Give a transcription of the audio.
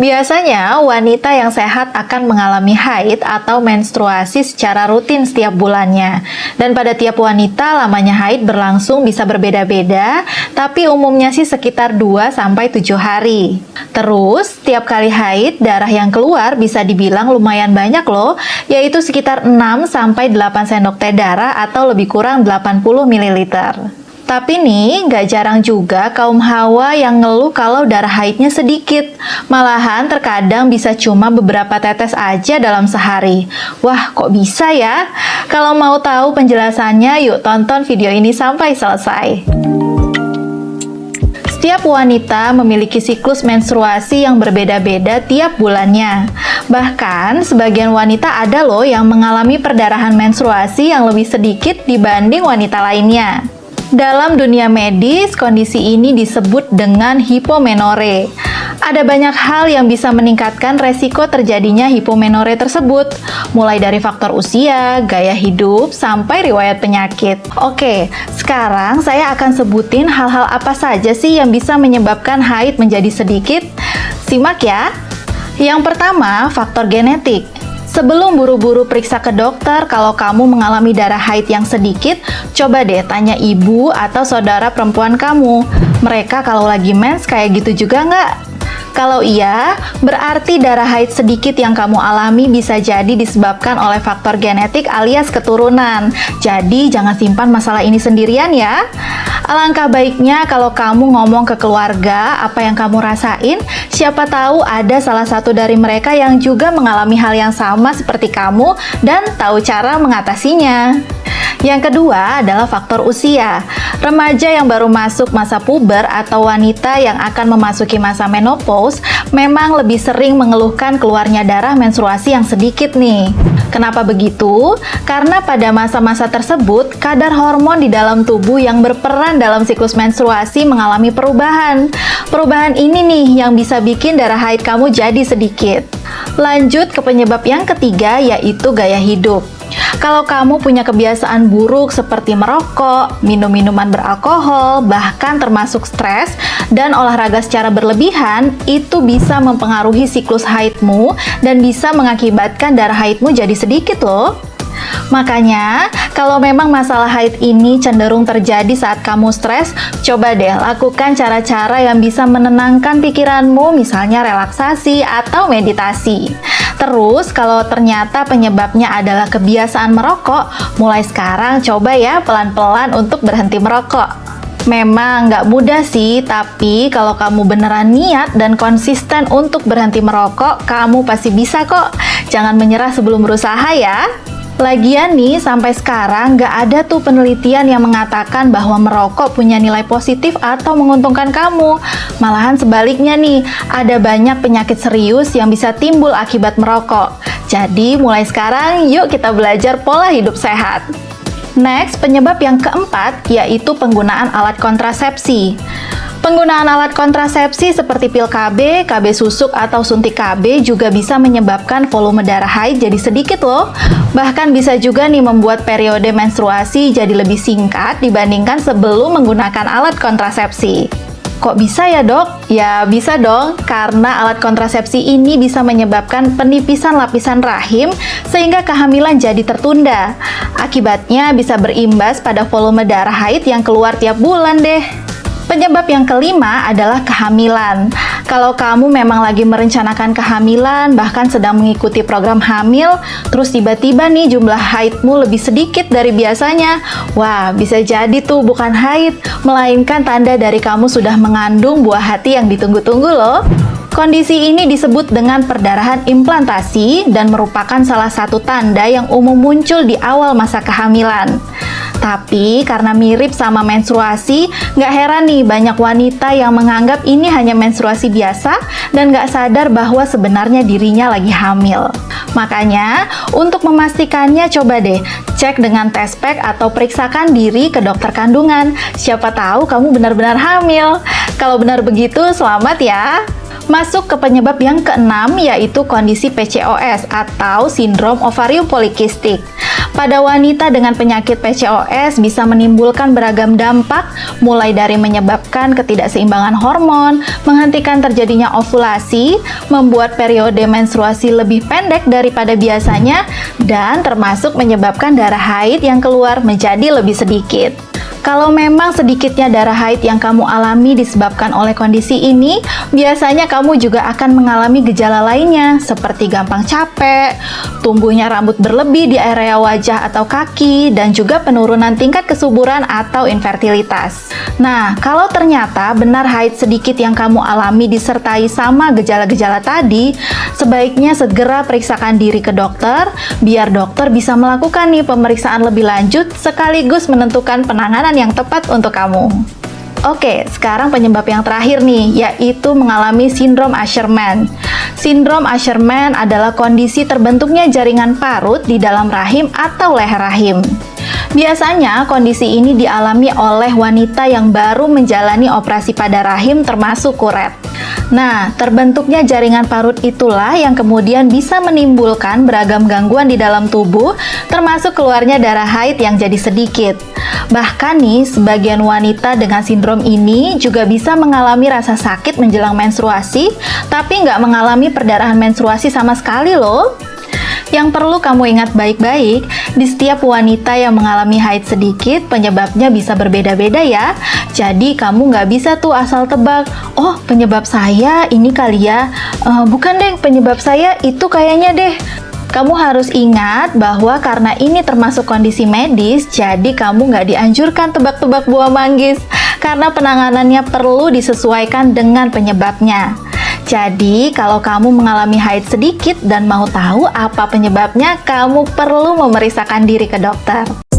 Biasanya, wanita yang sehat akan mengalami haid atau menstruasi secara rutin setiap bulannya. Dan pada tiap wanita, lamanya haid berlangsung bisa berbeda-beda, tapi umumnya sih sekitar 2-7 hari. Terus, setiap kali haid, darah yang keluar bisa dibilang lumayan banyak loh, yaitu sekitar 6-8 sendok teh darah atau lebih kurang 80 ml. Tapi nih, nggak jarang juga kaum hawa yang ngeluh kalau darah haidnya sedikit. Malahan terkadang bisa cuma beberapa tetes aja dalam sehari. Wah, kok bisa ya? Kalau mau tahu penjelasannya, yuk tonton video ini sampai selesai. Setiap wanita memiliki siklus menstruasi yang berbeda-beda tiap bulannya. Bahkan, sebagian wanita ada loh yang mengalami perdarahan menstruasi yang lebih sedikit dibanding wanita lainnya. Dalam dunia medis, kondisi ini disebut dengan hipomenore. Ada banyak hal yang bisa meningkatkan resiko terjadinya hipomenore tersebut, mulai dari faktor usia, gaya hidup, sampai riwayat penyakit. Oke, sekarang saya akan sebutin hal-hal apa saja sih yang bisa menyebabkan haid menjadi sedikit. Simak ya. Yang pertama, faktor genetik. Sebelum buru-buru periksa ke dokter kalau kamu mengalami darah haid yang sedikit, coba deh tanya ibu atau saudara perempuan kamu. Mereka kalau lagi mens kayak gitu juga nggak? Kalau iya, berarti darah haid sedikit yang kamu alami bisa jadi disebabkan oleh faktor genetik alias keturunan. Jadi jangan simpan masalah ini sendirian ya. Alangkah baiknya kalau kamu ngomong ke keluarga apa yang kamu rasain, siapa tahu ada salah satu dari mereka yang juga mengalami hal yang sama seperti kamu dan tahu cara mengatasinya. Yang kedua adalah faktor usia. Remaja yang baru masuk masa puber atau wanita yang akan memasuki masa menopause memang lebih sering mengeluhkan keluarnya darah menstruasi yang sedikit nih. Kenapa begitu? Karena pada masa-masa tersebut, kadar hormon di dalam tubuh yang berperan dalam siklus menstruasi mengalami perubahan. Perubahan ini nih yang bisa bikin darah haid kamu jadi sedikit. Lanjut ke penyebab yang ketiga, yaitu gaya hidup. Kalau kamu punya kebiasaan buruk seperti merokok, minum minuman beralkohol, bahkan termasuk stres dan olahraga secara berlebihan, itu bisa mempengaruhi siklus haidmu dan bisa mengakibatkan darah haidmu jadi sedikit loh. Makanya, kalau memang masalah haid ini cenderung terjadi saat kamu stres, coba deh lakukan cara-cara yang bisa menenangkan pikiranmu, misalnya relaksasi atau meditasi. Terus, kalau ternyata penyebabnya adalah kebiasaan merokok, mulai sekarang coba ya pelan-pelan untuk berhenti merokok. Memang nggak mudah sih, tapi kalau kamu beneran niat dan konsisten untuk berhenti merokok, kamu pasti bisa kok. Jangan menyerah sebelum berusaha ya. Lagian nih, sampai sekarang nggak ada tuh penelitian yang mengatakan bahwa merokok punya nilai positif atau menguntungkan kamu. Malahan sebaliknya nih, ada banyak penyakit serius yang bisa timbul akibat merokok. Jadi mulai sekarang, yuk kita belajar pola hidup sehat. Next, penyebab yang keempat yaitu penggunaan alat kontrasepsi. Penggunaan alat kontrasepsi seperti pil KB, KB susuk, atau suntik KB juga bisa menyebabkan volume darah haid jadi sedikit loh. Bahkan bisa juga nih membuat periode menstruasi jadi lebih singkat dibandingkan sebelum menggunakan alat kontrasepsi. Kok bisa ya dok? Ya bisa dong, karena alat kontrasepsi ini bisa menyebabkan penipisan lapisan rahim sehingga kehamilan jadi tertunda. Akibatnya bisa berimbas pada volume darah haid yang keluar tiap bulan deh. Penyebab yang kelima adalah kehamilan. Kalau kamu memang lagi merencanakan kehamilan, bahkan sedang mengikuti program hamil, terus tiba-tiba nih jumlah haidmu lebih sedikit dari biasanya. Wah, bisa jadi tuh bukan haid, melainkan tanda dari kamu sudah mengandung buah hati yang ditunggu-tunggu loh. Kondisi ini disebut dengan perdarahan implantasi dan merupakan salah satu tanda yang umum muncul di awal masa kehamilan. Tapi karena mirip sama menstruasi, nggak heran nih banyak wanita yang menganggap ini hanya menstruasi biasa dan nggak sadar bahwa sebenarnya dirinya lagi hamil. Makanya, untuk memastikannya coba deh cek dengan tes pack atau periksakan diri ke dokter kandungan. Siapa tahu kamu benar-benar hamil. Kalau benar begitu, selamat ya! Masuk ke penyebab yang keenam, yaitu kondisi PCOS atau sindrom ovarium polikistik. Pada wanita dengan penyakit PCOS bisa menimbulkan beragam dampak, mulai dari menyebabkan ketidakseimbangan hormon, menghentikan terjadinya ovulasi, membuat periode menstruasi lebih pendek daripada biasanya, dan termasuk menyebabkan darah haid yang keluar menjadi lebih sedikit. Kalau memang sedikitnya darah haid yang kamu alami disebabkan oleh kondisi ini, biasanya kamu juga akan mengalami gejala lainnya seperti gampang capek, tumbuhnya rambut berlebih di area wajah atau kaki, dan juga penurunan tingkat kesuburan atau infertilitas. Nah, kalau ternyata benar haid sedikit yang kamu alami disertai sama gejala-gejala tadi, sebaiknya segera periksakan diri ke dokter, biar dokter bisa melakukan nih pemeriksaan lebih lanjut sekaligus menentukan penanganan yang tepat untuk kamu. Oke, sekarang penyebab yang terakhir nih, yaitu mengalami sindrom Asherman. Sindrom Asherman adalah kondisi terbentuknya jaringan parut di dalam rahim atau leher rahim. Biasanya kondisi ini dialami oleh wanita yang baru menjalani operasi pada rahim termasuk kuret. Nah, terbentuknya jaringan parut itulah yang kemudian bisa menimbulkan beragam gangguan di dalam tubuh, termasuk keluarnya darah haid yang jadi sedikit. Bahkan nih, sebagian wanita dengan sindrom ini juga bisa mengalami rasa sakit menjelang menstruasi, tapi nggak mengalami perdarahan menstruasi sama sekali loh. Yang perlu kamu ingat baik-baik, di setiap wanita yang mengalami haid sedikit, penyebabnya bisa berbeda-beda ya. Jadi kamu nggak bisa tuh asal tebak, oh penyebab saya ini kali ya, bukan deh penyebab saya itu kayaknya deh. Kamu harus ingat bahwa karena ini termasuk kondisi medis, jadi kamu nggak dianjurkan tebak-tebak buah manggis, karena penanganannya perlu disesuaikan dengan penyebabnya. Jadi, kalau kamu mengalami haid sedikit dan mau tahu apa penyebabnya, kamu perlu memeriksakan diri ke dokter.